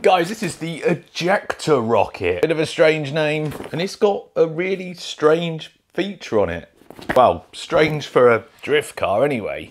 Guys, this is the ejector rocket. Bit of a strange name, and it's got a really strange feature on it. Well, strange for a drift car anyway.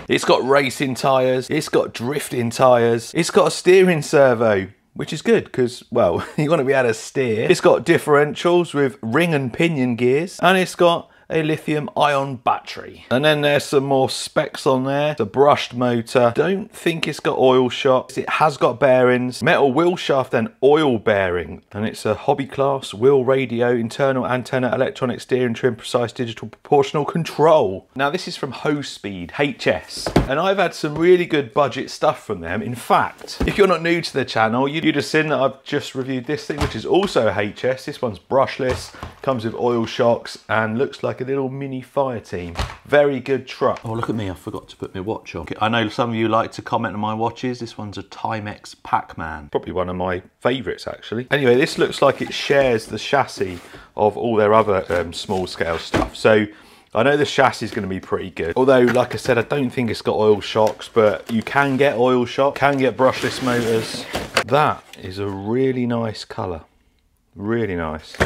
It's got racing tyres, it's got drifting tyres, it's got a steering servo, which is good because, well, you want to be able to steer. It's got differentials with ring and pinion gears, and it's got a lithium-ion battery. And then there's some more specs on there. It's a brushed motor. Don't think it's got oil shocks. It has got bearings, metal wheel shaft and oil bearing. And it's a hobby class, wheel radio, internal antenna, electronic steering trim, precise digital proportional control. Now this is from Hose Speed, HS. And I've had some really good budget stuff from them. In fact, if you're not new to the channel, you'd have seen that I've just reviewed this thing, which is also a HS. This one's brushless, comes with oil shocks, and looks like a little mini fire team. Very good truck. Oh, look at me, I forgot to put my watch on. I know some of you like to comment on my watches. This one's a Timex Pac-Man. Probably one of my favourites, actually. Anyway, this looks like it shares the chassis of all their other small scale stuff. So I know the chassis is going to be pretty good. Although, like I said, I don't think it's got oil shocks, but you can get oil shock, can get brushless motors. That is a really nice colour. Really nice.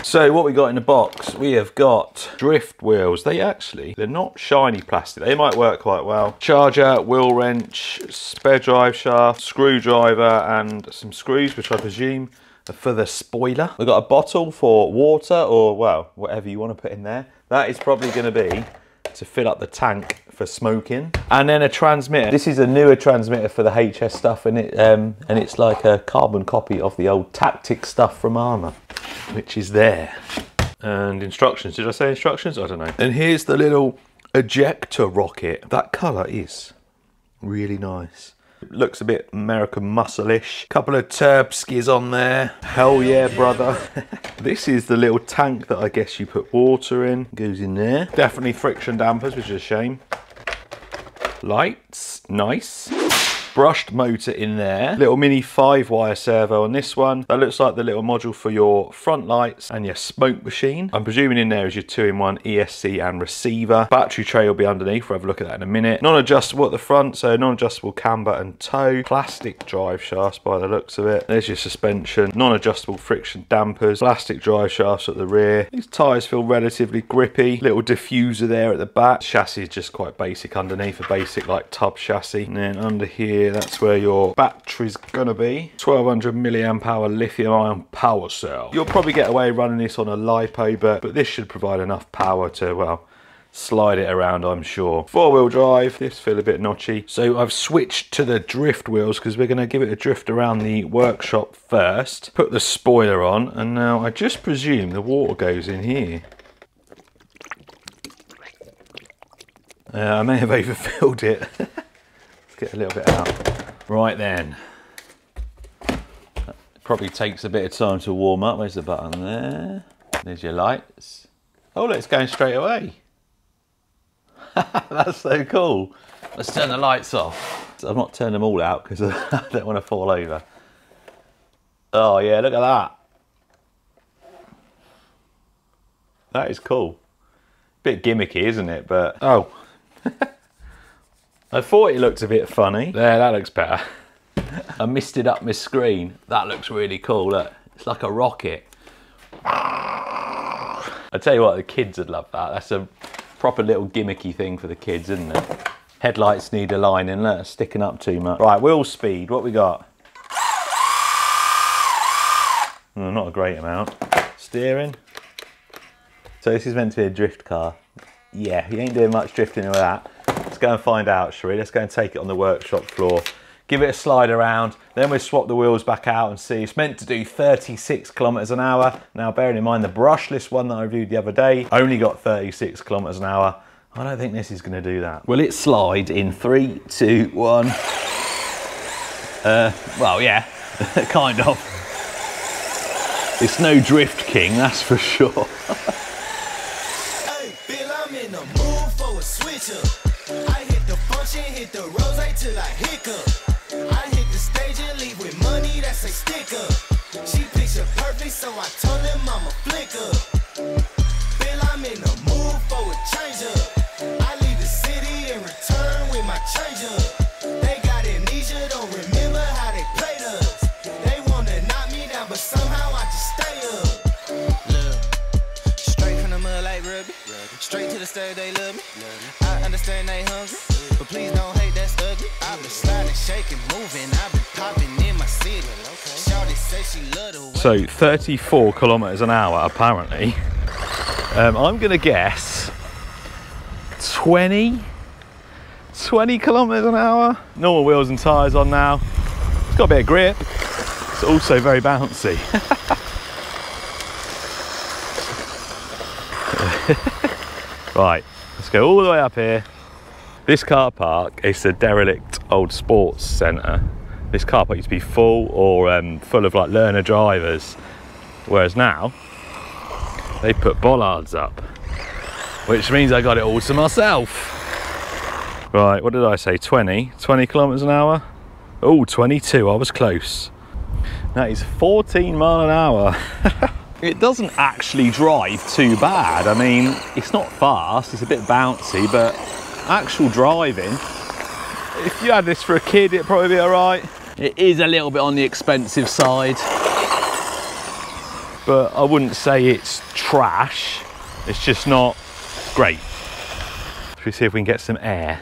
So what we got in the box, we have got drift wheels. They're not shiny plastic. They might work quite well. Charger, wheel wrench, spare drive shaft, screwdriver, and some screws, which I presume are for the spoiler. We've got a bottle for water, or well, whatever you want to put in there. That is probably going to be to fill up the tank for smoking. And then a transmitter. This is a newer transmitter for the HS stuff, and it's like a carbon copy of the old Tactic stuff from Armour, which is there. And instructions. Did I say instructions? I don't know. And here's the little ejector rocket. That colour is really nice. It looks a bit American muscle-ish. Couple of turb skis on there. Hell yeah, brother. This is the little tank that I guess you put water in. Goes in there. Definitely friction dampers, which is a shame. Lights, nice. Brushed motor in there. Little mini 5-wire servo on this one. That looks like the little module for your front lights and your smoke machine. I'm presuming in there is your 2-in-1 ESC and receiver. Battery tray will be underneath. We'll have a look at that in a minute. Non-adjustable at the front, so non-adjustable camber and toe. Plastic drive shafts by the looks of it. There's your suspension. Non-adjustable friction dampers. Plastic drive shafts at the rear. These tyres feel relatively grippy. Little diffuser there at the back. Chassis is just quite basic underneath. A basic like tub chassis. And then under here, that's where your battery's gonna be. 1200 milliamp hour lithium ion power cell. You'll probably get away running this on a LiPo, but this should provide enough power to, well, slide it around, I'm sure. 4-wheel drive. This feel a bit notchy. So I've switched to the drift wheels because we're gonna give it a drift around the workshop first. Put the spoiler on, and now I just presume the water goes in here. I may have overfilled it. Get a little bit out. Right then. Probably takes a bit of time to warm up. Where's the button there? There's your lights. Oh look, it's going straight away. That's so cool. Let's turn the lights off. I've not turned them all out because I don't want to fall over. Oh yeah, look at that. That is cool. Bit gimmicky, isn't it? But oh. I thought it looked a bit funny. There, that looks better. I misted up my screen. That looks really cool, look. It's like a rocket. I tell you what, the kids would love that. That's a proper little gimmicky thing for the kids, isn't it? Headlights need a lining, look, sticking up too much. Right, wheel speed, what we got? Oh, not a great amount. Steering. So this is meant to be a drift car. Yeah, you ain't doing much drifting with that. Let's go and find out, shall we? Let's go and take it on the workshop floor. Give it a slide around, then we'll swap the wheels back out and see. It's meant to do 36 kilometers an hour. Now, bearing in mind the brushless one that I reviewed the other day only got 36 kilometers an hour. I don't think this is going to do that. Will it slide in 3, 2, 1? Well, yeah, kind of. It's no Drift King, that's for sure. Hey, Bill, I'm in the mood for a switch up. I hit the function, hit the rose till I hiccup. I hit the stage and leave with money that's a sticker. She picture perfect, so I told him I'm a flicker. Bill, I'm in the mood for a change up. I leave the city and return with my change up. They got amnesia, don't remember how they played us. They wanna knock me down, but somehow I just stay up. Look, straight from the mud like rugby. Straight to the stage, they love me. I understand they hungry, but please don't hate, that's ugly. I've been sliding, shaking, moving. I've been popping in my city. Shawty say she love the way. So 34 kilometers an hour apparently. I'm gonna guess 20 kilometers an hour. Normal wheels and tyres on now. It's got a bit of grip. It's also very bouncy. Right, let's go all the way up here. This car park is a derelict old sports centre. This car park used to be full full of like learner drivers, whereas now they put bollards up, which means I got it all to myself. Right, what did I say? 20 kilometers an hour? Oh, 22, I was close. That is 14 mile an hour. It doesn't actually drive too bad. I mean, it's not fast, it's a bit bouncy, but actual driving, if you had this for a kid, it'd probably be all right. It is a little bit on the expensive side, but I wouldn't say it's trash. It's just not great. Should we see if we can get some air?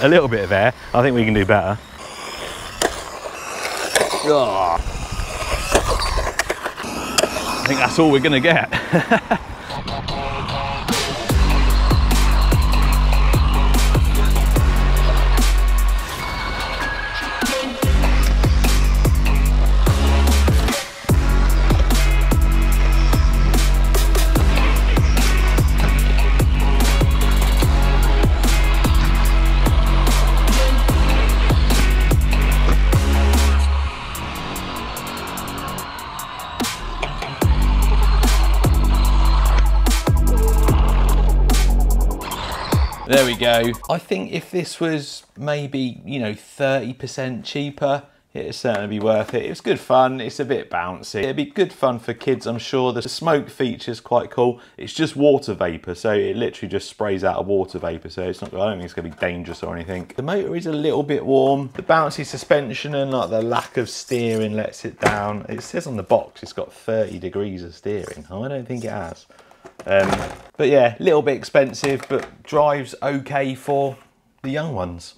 A little bit of air. I think we can do better. Oh. I think that's all we're gonna get. There we go. I think if this was maybe, you know, 30% cheaper, it'd certainly be worth it. It's good fun, it's a bit bouncy. It'd be good fun for kids, I'm sure. The smoke feature's quite cool. It's just water vapour, so it literally just sprays out of water vapour, so it's not, I don't think it's gonna be dangerous or anything. The motor is a little bit warm. The bouncy suspension and like the lack of steering lets it down. It says on the box it's got 30 degrees of steering. I don't think it has. But yeah, a little bit expensive, but drives okay for the young ones.